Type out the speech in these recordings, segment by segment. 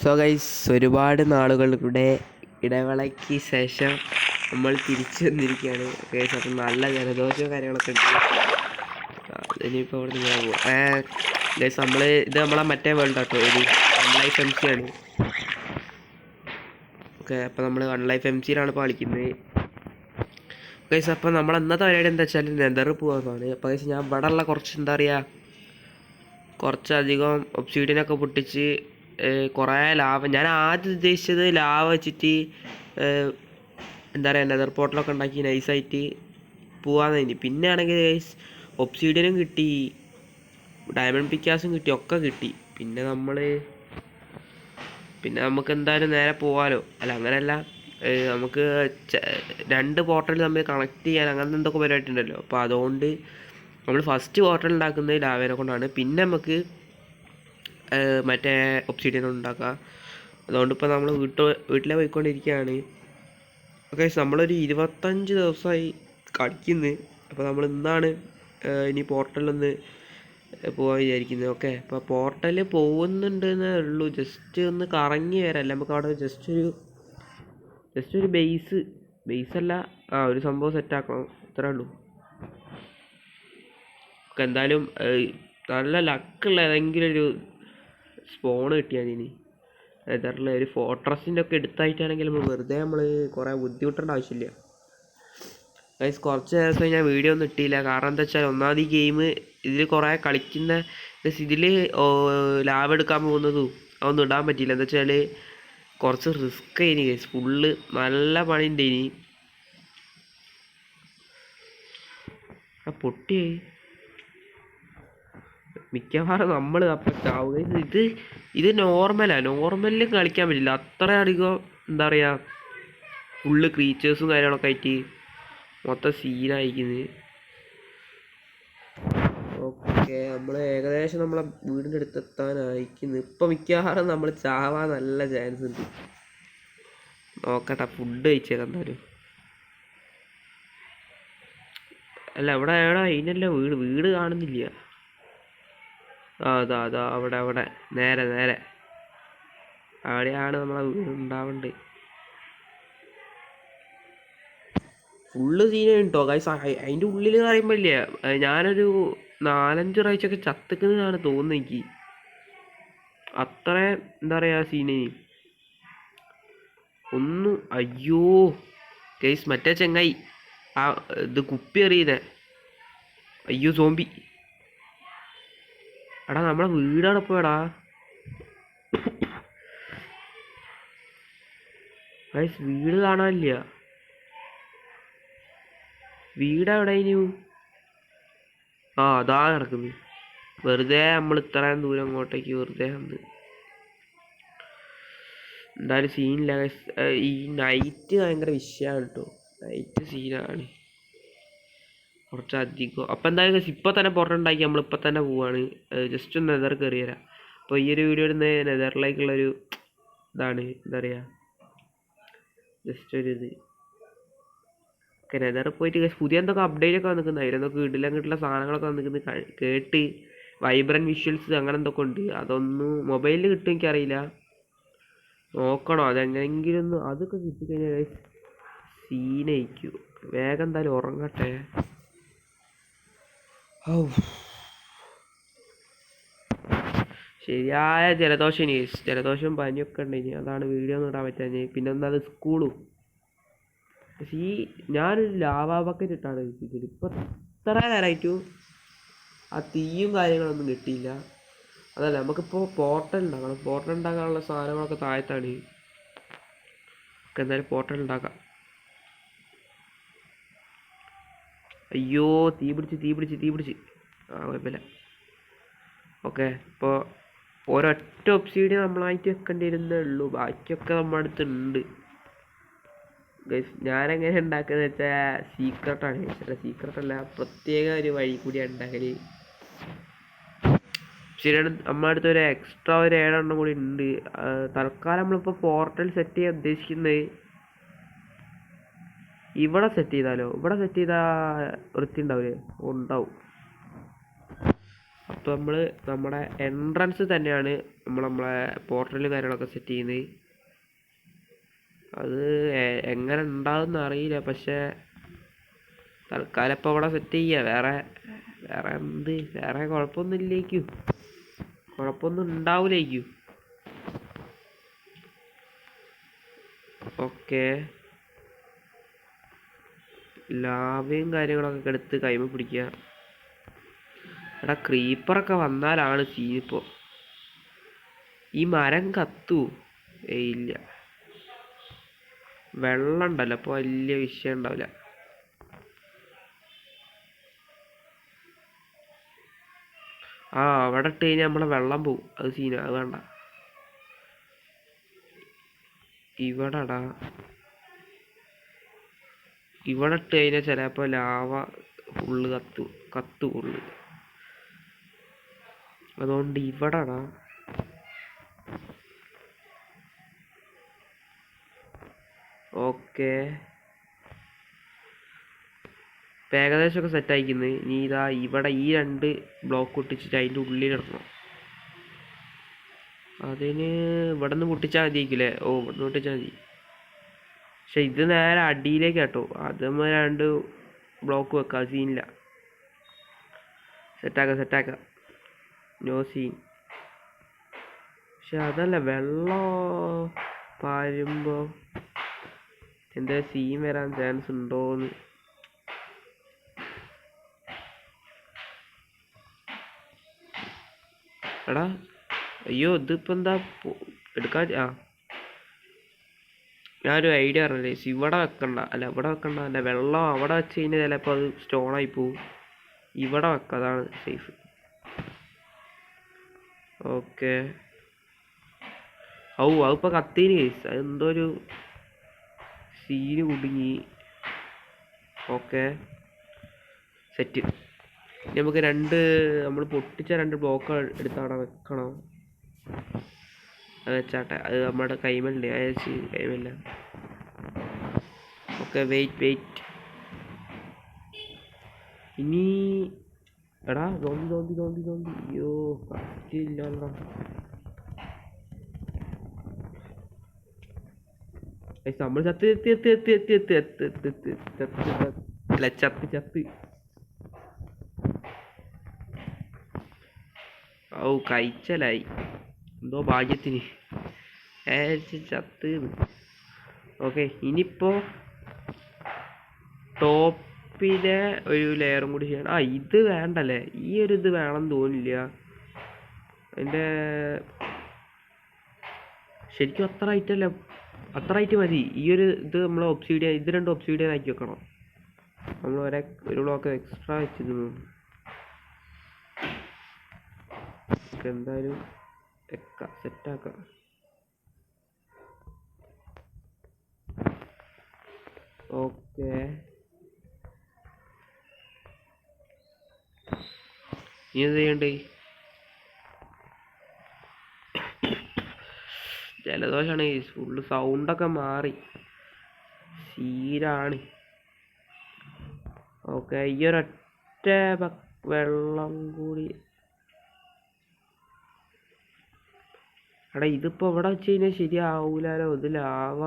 So guys, ഒരുപാട് നാളുകളുടെ ഇടവേളയ്ക്ക് ശേഷം നമ്മൾ തിരിച്ചു വന്നിരിക്കുകയാണ് ഗൈസ്. അപ്പം നല്ല ജലദോഷവും കാര്യങ്ങളൊക്കെ ഉണ്ട്. ഇനിയിപ്പോൾ അവിടെ നിന്ന് പോവാം ഗൈസ്. ഇത് നമ്മളെ മറ്റേ വേൾഡ് ആട്ടോ, ഒരു OneLife MC ആണ്. ഓക്കെ, അപ്പോൾ നമ്മൾ OneLife MC-യിലാണ് ഇപ്പോൾ കളിക്കുന്നത് ഗൈസ്. അപ്പോൾ നമ്മൾ ഇന്നത്തെ പരിപാടി എന്താ വെച്ചാൽ നെതർ പോകാനാണ്. അപ്പോൾ ഗൈസ്, ഞാൻ ഇവിടെ ഉള്ള കുറച്ച് എന്താ പറയുക, കുറച്ചധികം ഒബ്സിഡിയനൊക്കെ പൊട്ടിച്ച് കുറേ ലാവ, ഞാൻ ആദ്യം ഉദ്ദേശിച്ചത് ലാവ വെച്ചിട്ട് എന്താ പറയുക നെതർ പോർട്ടലൊക്കെ ഉണ്ടാക്കി നൈസായിട്ട് പോവാന്ന്. പിന്നെ ആണെങ്കിൽ ഒബ്സിഡിയനും കിട്ടി, ഡയമണ്ട് പിക്കാസും കിട്ടി, ഒക്കെ കിട്ടി. പിന്നെ നമുക്ക് എന്തായാലും നേരെ പോവാലോ. അല്ല, അങ്ങനെയല്ല, നമുക്ക് 2 പോർട്ടൽ തമ്മിൽ കണക്ട് ചെയ്യാൻ അങ്ങനത്തെ എന്തൊക്കെ പരിപാടി ഉണ്ടല്ലോ. അപ്പോൾ അതുകൊണ്ട് നമ്മൾ ഫസ്റ്റ് പോർട്ടൽ ഉണ്ടാക്കുന്നത് ലാവേനെ കൊണ്ടാണ്. പിന്നെ നമുക്ക് മറ്റേ ഒബ്സിഡിയൻ ഉണ്ടാക്കാം. അതുകൊണ്ട് ഇപ്പോൾ നമ്മൾ വീട്ടിലെ പോയിക്കൊണ്ടിരിക്കുകയാണ്. ഓക്കെ, നമ്മളൊരു 25 ദിവസമായി കളിക്കുന്നത്. അപ്പോൾ നമ്മൾ ഇന്നാണ് ഇനി പോർട്ടലൊന്ന് പോകാൻ വിചാരിക്കുന്നത്. ഓക്കെ, അപ്പോൾ പോർട്ടലിൽ പോകുന്നുണ്ടെന്നേ ഉള്ളൂ. ജസ്റ്റ് ഒന്ന് കറങ്ങി വരാമല്ല, നമുക്ക് അവിടെ ജസ്റ്റ് ഒരു ബേസല്ല, ഒരു സംഭവം സെറ്റാക്കണം, അത്രേ ഉള്ളൂ. ഓക്കെ, എന്തായാലും നല്ല ലക്കുള്ള ഏതെങ്കിലും ഒരു സ്പോൺ കിട്ടിയാൽ ഇനി നെതറിൽ ഒരു ഫോർട്രസിൻ്റെ ഒക്കെ എടുത്തായിട്ടാണെങ്കിൽ വെറുതെ നമ്മൾ കുറേ ബുദ്ധിമുട്ടേണ്ട ആവശ്യമില്ല ഗൈസ്. കുറച്ച് ദിവസം ഞാൻ വീഡിയോ ഒന്നും ഇട്ടില്ല, കാരണം എന്താ വെച്ചാൽ ഒന്നാമത് ഈ ഗെയിം ഇതിൽ കുറേ കളിക്കുന്ന ഇതിൽ ലാഭം എടുക്കാൻ പോകുന്നതും അതൊന്നും ഇടാൻ പറ്റിയില്ല. എന്താ വെച്ചാൽ കുറച്ച് റിസ്ക് ഇനി ഗൈസ്, ഫുള്ള് നല്ല പണിയുണ്ട് ഇനി. പൊട്ടിയായി മിക്കവാറും നമ്മൾ അപ്പം ചാവുക. ഇത് നോർമലിൽ കളിക്കാൻ പറ്റില്ല, അത്ര അധികം എന്താ പറയുക, ഫുള്ള് ക്രീച്ചേഴ്സും കാര്യങ്ങളൊക്കെ ആയിട്ട് മൊത്തം സീനായിരിക്കുന്നത്. ഓക്കെ, നമ്മൾ ഏകദേശം നമ്മളെ വീടിൻ്റെ അടുത്തെത്താനായിരിക്കുന്നു. ഇപ്പം മിക്കവാറും നമ്മൾ ചാവാൻ നല്ല ചാൻസ് ഉണ്ട്. നോക്കട്ടെ, ഫുഡ് കഴിച്ചേക്കാം എന്തായാലും. അല്ല, എവിടെ അതിനല്ല വീട് കാണുന്നില്ല. അതാ അവിടെ നേരെ അവിടെയാണ് നമ്മളെ വീട് ഉണ്ടാവേണ്ടത്. ഫുള്ള് സീനാണ് കേട്ടോ ഗൈസ്. അതിൻ്റെ ഉള്ളിൽ പറയുമ്പോൾ ഇല്ലേ, ഞാനൊരു 4-5 പ്രാവശ്യമൊക്കെ ചത്തുക്കുന്നതാണ് തോന്നുന്നത് എനിക്ക്. അത്ര എന്താ പറയുക സീന് ഒന്നും. അയ്യോ ഗൈസ്, മറ്റേ ചെങ്ങായി ഇത് കുപ്പി എറിയുന്നേ. അയ്യോ സോംബി, എടാ നമ്മളെ വീടാണ് ഇപ്പോൾ. എടാ ഗൈസ്, വീട് കാണാനില്ല. വീടെവിടെ ഇനി? അതാ കിടക്കുന്നു. വെറുതെ നമ്മൾ ഇത്രയും ദൂരം അങ്ങോട്ടേക്ക് വെറുതെ വന്ന്. എന്തായാലും സീനില്ല. ഈ നൈറ്റ് ഭയങ്കര വിഷയമാണ് കേട്ടോ, നൈറ്റ് സീനാണ് കുറച്ചധികം. അപ്പം എന്തായാലും ഇപ്പം തന്നെ പുറത്തുണ്ടാക്കി നമ്മളിപ്പോൾ തന്നെ പോവാണ്. ജസ്റ്റ് ഒന്ന് നെതർ കയറി തരാം. അപ്പോൾ ഈ ഒരു വീഡിയോ ഇടുന്ന നെതറിലേക്കുള്ളൊരു ഇതാണ്, എന്താ പറയുക, ജസ്റ്റ് ഒരു ഇത്. ഓക്കെ, നെതർ പോയിട്ട് പുതിയ എന്തൊക്കെ അപ്ഡേറ്റ് ഒക്കെ വന്നിരിക്കുന്നത്, അതിലെന്തൊക്കെ കിട്ടില്ല സാധനങ്ങളൊക്കെ വന്നിരിക്കുന്നത് കേട്ട്. വൈബ്രൻറ്റ് വിഷ്വൽസ് അങ്ങനെ എന്തൊക്കെ ഉണ്ട്. അതൊന്നും മൊബൈലിൽ കിട്ടും എനിക്കറിയില്ല, നോക്കണോ. അതെങ്ങനെങ്കിലും ഒന്ന് അതൊക്കെ കിട്ടിക്കഴിഞ്ഞാൽ സീനയിക്കും. വേഗം എന്തായാലും ഉറങ്ങട്ടെ. ശരിയായ ജലദോഷം പനിയൊക്കെ ഉണ്ട്. ഇനി അതാണ് വീഡിയോ ഒന്നും ഇടാൻ പറ്റാഞ്ഞ്. പിന്നെ ഒന്നത് സ്കൂളും. പക്ഷേ ഞാനൊരു ലാവാ ബക്കറ്റ് ഇട്ടാണ് ഇതിൽ ഇപ്പം ഇത്ര നേരമായിട്ടും ആ തീയും കാര്യങ്ങളൊന്നും കിട്ടിയില്ല. അതല്ല, നമുക്കിപ്പോൾ പോർട്ടൽ ഉണ്ടാക്കാനുള്ള സാധനങ്ങളൊക്കെ താഴത്താണ്. ഒക്കെ എന്തായാലും പോർട്ടൽ ഉണ്ടാക്കാം. അയ്യോ, തീ പിടിച്ച് കുഴപ്പമില്ല. ഓക്കെ, ഇപ്പോൾ ഒരൊറ്റ ഒബ്സിഡിയൻ നമ്മളായിട്ട് വെക്കേണ്ടി വരുന്നേ ഉള്ളൂ, ബാക്കിയൊക്കെ നമ്മുടെ അടുത്തുണ്ട് ഗൈസ്. ഞാനെങ്ങനെ ഉണ്ടാക്കുന്നത് വെച്ചാൽ സീക്രട്ടാണ്. സീക്രട്ടല്ല, പ്രത്യേക ഒരു വഴി കൂടിയാണ് ഉണ്ടാക്കൽ. ശരിയാണ്, നമ്മുടെ അടുത്ത് ഒരു എക്സ്ട്രാ ഒരു 7 എണ്ണം കൂടി ഉണ്ട്. തൽക്കാലം നമ്മളിപ്പോൾ പോർട്ടൽ സെറ്റ് ചെയ്യാൻ ഉദ്ദേശിക്കുന്നത് ഇവിടെ സെറ്റ് ചെയ്താലോ. ഇവിടെ സെറ്റ് ചെയ്താൽ വൃത്തി ഉണ്ടാവില്ലേ? ഉണ്ടാവും. അപ്പോൾ നമ്മൾ നമ്മുടെ എൻട്രൻസ് തന്നെയാണ് നമ്മളെ പോർട്ടലും കാര്യങ്ങളൊക്കെ സെറ്റ് ചെയ്യുന്നത്. അത് എങ്ങനെ ഉണ്ടാവുമെന്ന് അറിയില്ല, പക്ഷേ തൽക്കാലം ഇപ്പോൾ ഇവിടെ സെറ്റ് ചെയ്യുക. വേറെ കുഴപ്പമൊന്നും ഉണ്ടാവില്ലേക്കും. ഓക്കെ, ലാവയും കാര്യങ്ങളൊക്കെ എടുത്ത് കൈമ പിടിക്കുക. എടാ ക്രീപ്പറൊക്കെ വന്നാലാണ് സീനിപ്പോൾ. ഈ മരം കത്തു ഇല്ല, വെള്ളം ഉണ്ടല്ലോ, അപ്പോൾ വലിയ വിഷയം ഉണ്ടാവില്ല. അവിടെ ഇട്ട് കഴിഞ്ഞാൽ നമ്മളെ വെള്ളം പോവും, അത് സീന, അത് വേണ്ട. ഇവിടെ ഇട്ട് കഴിഞ്ഞാൽ ചിലപ്പോൾ ലാവ ഫുള്ള് കത്തു ഫുള്ള്. അതുകൊണ്ട് ഇവിടെടാ. ഓക്കെ, ഇപ്പം ഏകദേശമൊക്കെ സെറ്റ് ആയിക്കുന്നത്. ഇനി ഇവിടെ ഈ 2 ബ്ലോക്ക് പൊട്ടിച്ചിട്ട് അതിൻ്റെ ഉള്ളിലിടണം. അതിന് ഇവിടെ നിന്ന് പൊട്ടിച്ചാൽ മതിയായിരിക്കില്ലേ? ഇവിടെ നിന്ന് പൊട്ടിച്ചാൽ മതി. പക്ഷെ ഇത് നേരെ അടിയിലേക്ക് കേട്ടോ, അത് 2 ബ്ലോക്ക് വെക്കാം, സീനില്ല. സെറ്റാക്കാം, നോ സീൻ. പക്ഷെ അതല്ല, വെള്ളം പാരുമ്പോൾ എന്താ സീൻ വരാൻ ചാൻസ് ഉണ്ടോന്ന്. എടാ അയ്യോ, ഇതിപ്പോൾ എന്താ എടുക്കാൻ? ഞാനൊരു ഐഡിയ പറഞ്ഞില്ലേ, ഇവിടെ വെക്കണ്ട, അല്ല വെള്ളം അവിടെ വെച്ച് കഴിഞ്ഞാൽ ചിലപ്പോൾ അത് സ്റ്റോണായി പോവും. ഇവിടെ വെക്കാം, അതാണ് സേഫ്. ഓക്കെ, അതിപ്പോൾ കത്തീന് കേസ്, അതെന്തോ ഒരു സീന് കുടുങ്ങി. Okay, set. നമുക്ക് നമ്മൾ പൊട്ടിച്ച 2 ബ്ലോക്ക് എടുത്ത് അവിടെ വെക്കണം. അത് വെച്ചാട്ടെ, അത് നമ്മുടെ കൈമല്ലേ, കൈമല്ല. Okay, wait. ഇനി എടാ തോന്നി അയ്യോ പറ്റില്ലല്ലോ. നമ്മൾ ചത്ത് കഴിച്ചലായി എന്തോ ഭാഗ്യത്തിന് ചത്ത്. ഓക്കെ, ഇനിയിപ്പോൾ ടോപ്പിലെ ഒരു ലെയറും കൂടി ചെയ്യണം. ഇത് വേണ്ടല്ലേ, ഈ ഒരു ഇത് വേണമെന്ന് തോന്നില്ല. അതിൻ്റെ ശരിക്കും അത്ര ഹൈറ്റ് മതി. ഈ ഒരു ഇത് നമ്മൾ ഒബ്സിഡിയൻ, ഇത് 2 ഒബ്സിഡിയൻ ആക്കി വെക്കണം. നമ്മൾ ഒരു ബ്ലോക്ക് എക്സ്ട്രാ വെച്ചിരുന്നു. എന്തായാലും സെറ്റാക്കാം. ഓക്കെ, ഇനി എന്ത് ചെയ്യണ്ടേ? ജലദോഷമാണ്, ഫുള്ള് സൗണ്ടൊക്കെ മാറി, സീരാണ്. ഓക്കെ, ഈ ഒരൊറ്റ വെള്ളം കൂടി. ഇതിപ്പോൾ ഇവിടെ വെച്ച് കഴിഞ്ഞാൽ ശരിയാവൂലോ, ഇത് ലാവ.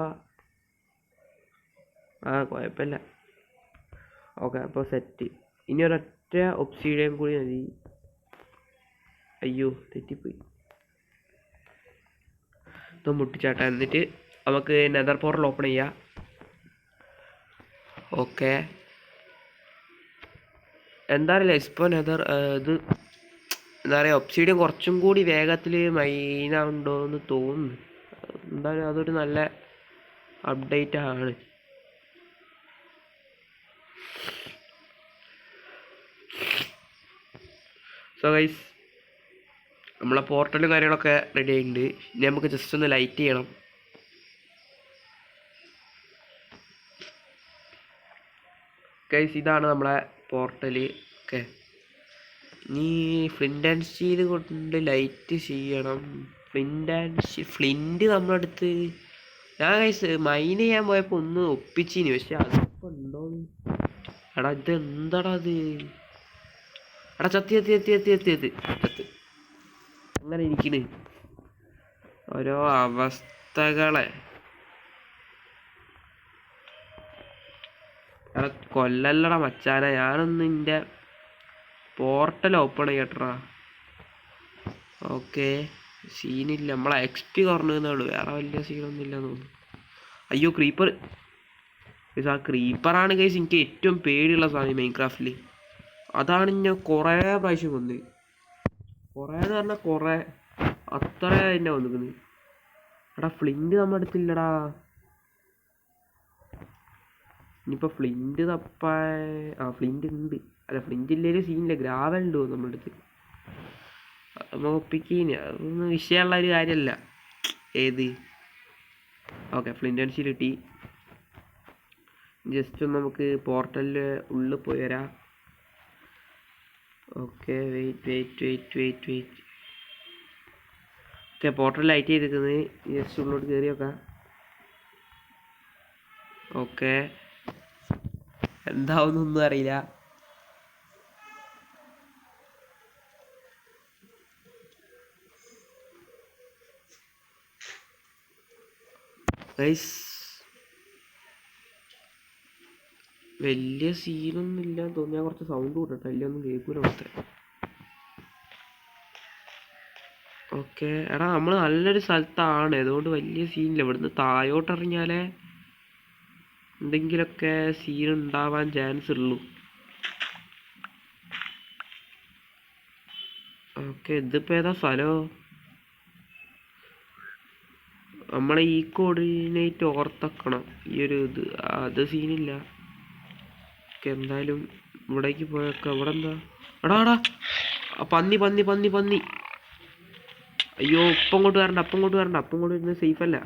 കുഴപ്പമില്ല. ഓക്കെ, അപ്പോൾ സെറ്റ്. ഇനി ഒരൊറ്റ ഒബ്സിഡിയൻ കൂടി മതി. അയ്യോ തെറ്റിപ്പോയി. ഇതും മുട്ടിച്ചാട്ടെ, എന്നിട്ട് നമുക്ക് നെതർ പോർട്ടൽ ഓപ്പൺ ചെയ്യാം. ഓക്കെ, എന്താ അറിയില്ല, ഇപ്പോൾ ഇത് എന്താ പറയുക, ഒബ്സിഡിയൻ കുറച്ചും കൂടി വേഗത്തിൽ മൈനാവുണ്ടോ എന്ന് തോന്നുന്നു. എന്തായാലും അതൊരു നല്ല അപ്ഡേറ്റ് ആണ്. സോ ഗൈസ്, നമ്മളെ പോർട്ടലും കാര്യങ്ങളൊക്കെ റെഡി ആയിട്ടുണ്ട്. ഇനി നമുക്ക് ജസ്റ്റ് ഒന്ന് ലൈറ്റ് ചെയ്യണം. ഗൈസ്, ഇതാണ് നമ്മളെ പോർട്ടൽ. ഓക്കെ, ഇനി ഫ്ലിൻ്റ് ആൻഡ് സ്റ്റീൽ കൊണ്ട് ലൈറ്റ് ചെയ്യണം. ഫ്ലിൻ്റ് നമ്മളടുത്ത് ഞാൻ ഗൈസ് മൈൻ ചെയ്യാൻ പോയപ്പോൾ ഒന്ന് ഒപ്പിച്ചിന്, പക്ഷെ അതിപ്പോൾ ഉണ്ടോന്ന്. ഇത് എന്താടാ അത്? എടാ ചത്തി എത്തി എത്തി എത്തി എത്തി എത്തി ചത്ത്. അങ്ങനെ ഇരിക്കണ് ഓരോ അവസ്ഥകളെ. എടാ കൊല്ലല്ലടാ മച്ചാനെ, ഞാനൊന്ന് എൻ്റെ പോർട്ടൽ ഓപ്പൺ ചെയ്യട്ടാ. ഓക്കെ സീനില്ല, നമ്മളെ XP കുറഞ്ഞുള്ളൂ, വേറെ വലിയ സീനൊന്നുമില്ലെന്ന് തോന്നുന്നു. അയ്യോ ക്രീപ്പർ. ആ ക്രീപ്പറാണ് ഗൈസ് എനിക്ക് ഏറ്റവും പേടിയുള്ള സാധനം മൈൻക്രാഫ്റ്റിൽ. അതാണ് ഞാൻ കുറേ പ്രാവശ്യം വന്നത്. കുറേന്ന് പറഞ്ഞാൽ കുറേ, അത്ര തന്നെ വന്നിരിക്കുന്നത്. എടാ ഫ്ലിൻറ്റ് നമ്മുടെ അടുത്തില്ലടാ. ഇനിയിപ്പോൾ ഫ്ലിൻറ്റ് ഫ്ലിൻറ്റ് ഉണ്ട്. അല്ല ഫ്ലിൻറ്റ് ഇല്ലെങ്കിൽ സീനില്ല, ഗ്രാവൽ ഉണ്ട് നമ്മുടെ അടുത്ത്. നമ്മൾ ഒപ്പിക്കീന്, അതൊന്നും വിഷയമുള്ള ഒരു കാര്യമല്ല. ഏത് ഓക്കെ ഫ്ലിൻറ്റ് അടിച്ച് കിട്ടി. ജസ്റ്റ് ഒന്ന് നമുക്ക് പോർട്ടലിൽ ഉള്ളിൽ പോയി വരാം. Okay wait. Okay portal light ചെയ്തിരിക്കുന്നത്, ജസ്റ്റ് ഉള്ളോട്ട് കയറി നോക്കാം. ഓക്കെ എന്താവുന്നൊന്നും അറിയില്ല. ഗൈസ് വലിയ സീനൊന്നും ഇല്ലാന്ന് തോന്നി. ഞാൻ കുറച്ച് സൗണ്ട് കൂട്ടട്ടെ, വലിയ ഒന്നും കേൾക്കൂല അവിടുത്തെ. ഓക്കെ എടാ നമ്മൾ നല്ലൊരു സ്ഥലത്താണ്, അതുകൊണ്ട് വലിയ സീനില്ല. ഇവിടുന്ന് താഴോട്ടിറങ്ങിയാലേ എന്തെങ്കിലുമൊക്കെ സീൻ ഉണ്ടാവാൻ ചാൻസ് ഉള്ളൂ. ഓക്കെ ഇതിപ്പോൾ ഏതാ സ്ഥലമോ? നമ്മളെ ഈ കോർഡിനേറ്റ് ഓർത്തെക്കണം. ഈ ഒരു ഇത് അത് സീനില്ല. ഓക്കെ എന്തായാലും ഇവിടേക്ക് പോയേക്കാം. ഇവിടെ എന്താ എടാ പന്നി. അയ്യോ അപ്പം കൊണ്ട് വരുന്നത് സേഫ് അല്ല.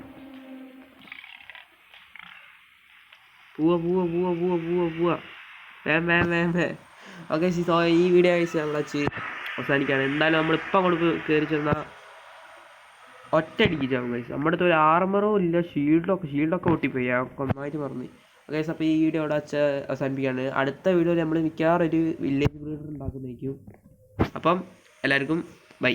പോവാ വേ. ഓക്കെ സോ ഈ വീഡിയോ കഴിച്ച് നമ്മൾ വെച്ച് അവസാനിക്കുകയാണ്. എന്തായാലും നമ്മളിപ്പം അങ്ങോട്ട് കയറി ചെന്നാൽ ഒറ്റയടിക്ക് ഗൈസ്. നമ്മുടെ അടുത്ത് ഒരു ആർമറോ ഇല്ല, ഷീൽഡൊക്കെ പൊട്ടിപ്പോയി, ഒന്നായിട്ട് പറഞ്ഞു ഗൈസ്. അപ്പോൾ ഈ വീഡിയോ അവിടെ വെച്ച് അവസാനിപ്പിക്കുകയാണ്. അടുത്ത വീഡിയോയിൽ നമ്മൾ മിക്കവാറും ഒരു വില്ലേജ് ബ്രീഡർ ഉണ്ടാക്കുന്നതായിരിക്കും. അപ്പം എല്ലാവർക്കും ബൈ.